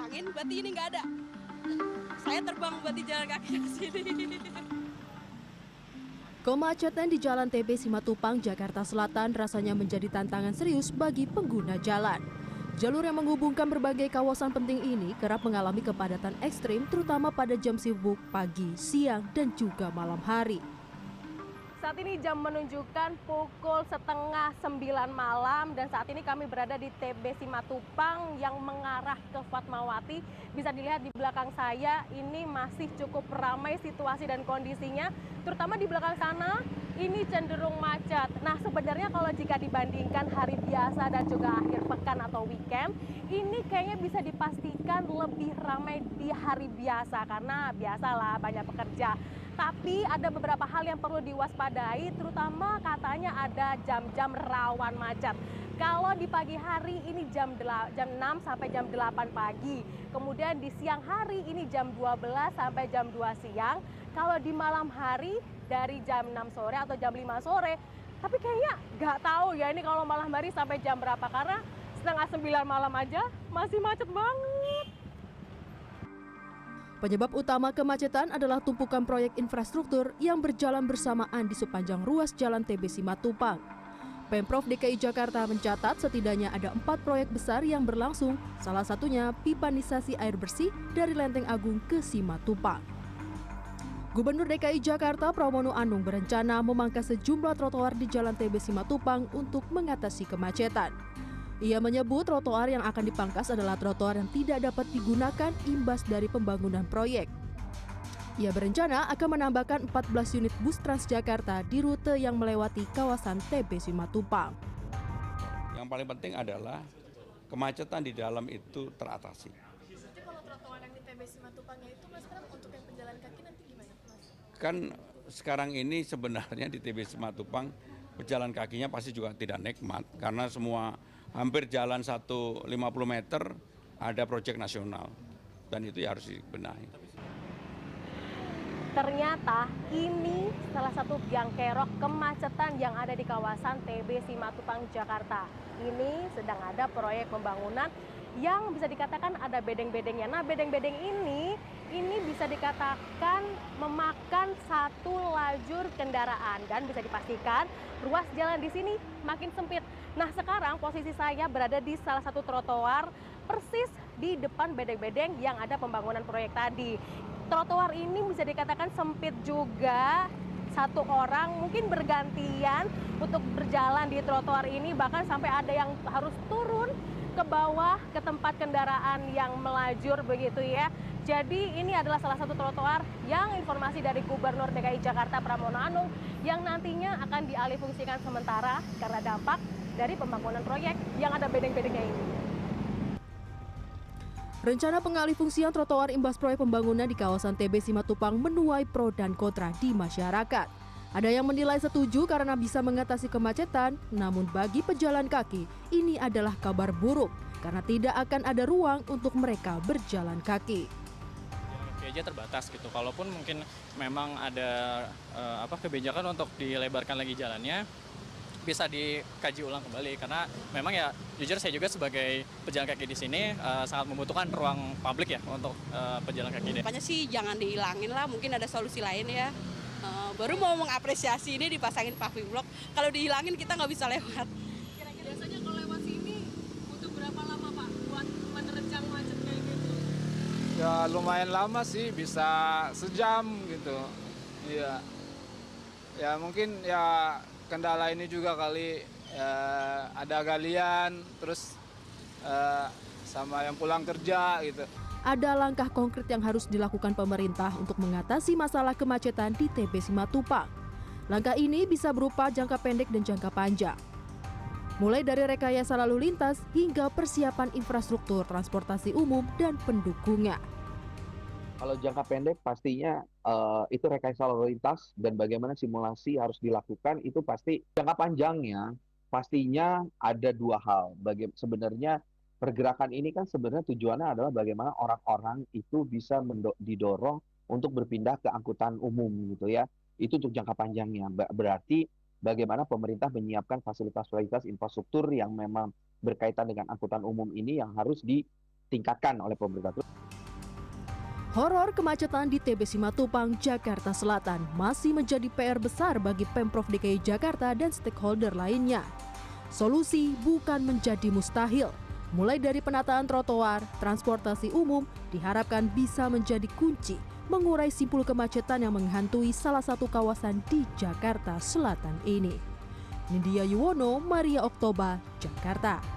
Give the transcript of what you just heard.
dihilangin, berarti ini nggak ada. Saya terbang buat di jalan kaki ke sini. Kemacetan di Jalan TB Simatupang, Jakarta Selatan rasanya menjadi tantangan serius bagi pengguna jalan. Jalur yang menghubungkan berbagai kawasan penting ini kerap mengalami kepadatan ekstrim terutama pada jam sibuk pagi, siang, dan juga malam hari. Saat ini jam menunjukkan pukul 8:30 malam dan saat ini kami berada di TB Simatupang yang mengarah ke Fatmawati. Bisa dilihat di belakang saya ini masih cukup ramai situasi dan kondisinya, terutama di belakang sana ini cenderung macet. Nah, sebenarnya kalau jika dibandingkan hari biasa dan juga akhir pekan atau weekend, ini kayaknya bisa dipastikan lebih ramai di hari biasa karena biasalah banyak pekerja. Tapi ada beberapa hal yang perlu diwaspadai, terutama katanya ada jam-jam rawan macet. Kalau di pagi hari ini jam 6 sampai jam 8 pagi. Kemudian di siang hari ini jam 12 sampai jam 2 siang. Kalau di malam hari dari jam 6 sore atau jam 5 sore. Tapi kayaknya nggak tahu ya ini kalau malam hari sampai jam berapa. Karena setengah 9 malam aja masih macet banget. Penyebab utama kemacetan adalah tumpukan proyek infrastruktur yang berjalan bersamaan di sepanjang ruas Jalan TB Simatupang. Pemprov DKI Jakarta mencatat setidaknya ada 4 proyek besar yang berlangsung, salah satunya pipanisasi air bersih dari Lenteng Agung ke Simatupang. Gubernur DKI Jakarta Pramono Anung berencana memangkas sejumlah trotoar di Jalan TB Simatupang untuk mengatasi kemacetan. Ia menyebut trotoar yang akan dipangkas adalah trotoar yang tidak dapat digunakan imbas dari pembangunan proyek. Ia berencana akan menambahkan 14 unit bus Transjakarta di rute yang melewati kawasan TB Simatupang. Yang paling penting adalah kemacetan di dalam itu teratasi. Jadi kalau trotoar yang di TB Simatupangnya itu Mas Pram untuk yang pejalan kaki nanti gimana Mas? Kan sekarang ini sebenarnya di TB Simatupang pejalan kakinya pasti juga tidak nikmat karena semua hampir jalan 150 meter ada proyek nasional dan itu ya harus dibenahi. Ternyata ini salah satu biang kerok kemacetan yang ada di kawasan TB Simatupang, Jakarta. Ini sedang ada proyek pembangunan yang bisa dikatakan ada bedeng-bedengnya. Nah, bedeng-bedeng ini bisa dikatakan memakan satu lajur kendaraan dan bisa dipastikan ruas jalan di sini makin sempit. Nah, sekarang posisi saya berada di salah satu trotoar persis di depan bedeng-bedeng yang ada pembangunan proyek tadi. Trotoar ini bisa dikatakan sempit juga, satu orang mungkin bergantian untuk berjalan di trotoar ini, bahkan sampai ada yang harus turun ke bawah ke tempat kendaraan yang melajur begitu ya. Jadi ini adalah salah satu trotoar yang informasi dari Gubernur DKI Jakarta Pramono Anung yang nantinya akan dialihfungsikan sementara karena dampak dari pembangunan proyek yang ada bedeng-bedengnya ini. Rencana pengalihfungsian trotoar imbas proyek pembangunan di kawasan TB Simatupang menuai pro dan kontra di masyarakat. Ada yang menilai setuju karena bisa mengatasi kemacetan, namun bagi pejalan kaki, ini adalah kabar buruk karena tidak akan ada ruang untuk mereka berjalan kaki. Jalan aja terbatas gitu. Kalaupun mungkin memang ada kebijakan untuk dilebarkan lagi jalannya, bisa dikaji ulang kembali karena memang ya jujur saya juga sebagai pejalan kaki di sini sangat membutuhkan ruang publik ya untuk pejalan kaki. Makanya sih jangan dihilangin lah, mungkin ada solusi lain ya. Baru mau mengapresiasi ini dipasangin paving block, kalau dihilangin kita nggak bisa lewat. Kira-kira biasanya kalau lewat sini butuh berapa lama Pak buat menerjang macet kayak gitu? Ya lumayan lama sih, bisa sejam gitu. Iya. Ya mungkin ya kendala ini juga kali ada galian, terus sama yang pulang kerja gitu. Ada langkah konkret yang harus dilakukan pemerintah untuk mengatasi masalah kemacetan di TB Simatupang. Langkah ini bisa berupa jangka pendek dan jangka panjang. Mulai dari rekayasa lalu lintas hingga persiapan infrastruktur transportasi umum dan pendukungnya. Kalau jangka pendek pastinya itu rekayasa lalu lintas dan bagaimana simulasi harus dilakukan itu pasti. Jangka panjangnya pastinya ada dua hal. Sebenarnya pergerakan ini kan sebenarnya tujuannya adalah bagaimana orang-orang itu bisa didorong untuk berpindah ke angkutan umum gitu ya. Itu untuk jangka panjangnya. Berarti bagaimana pemerintah menyiapkan fasilitas-fasilitas infrastruktur yang memang berkaitan dengan angkutan umum ini yang harus ditingkatkan oleh pemerintah. Horor kemacetan di TB Simatupang, Jakarta Selatan masih menjadi PR besar bagi Pemprov DKI Jakarta dan stakeholder lainnya. Solusi bukan menjadi mustahil. Mulai dari penataan trotoar, transportasi umum diharapkan bisa menjadi kunci mengurai simpul kemacetan yang menghantui salah satu kawasan di Jakarta Selatan ini. Nindya Yuwono, Maria Oktober, Jakarta.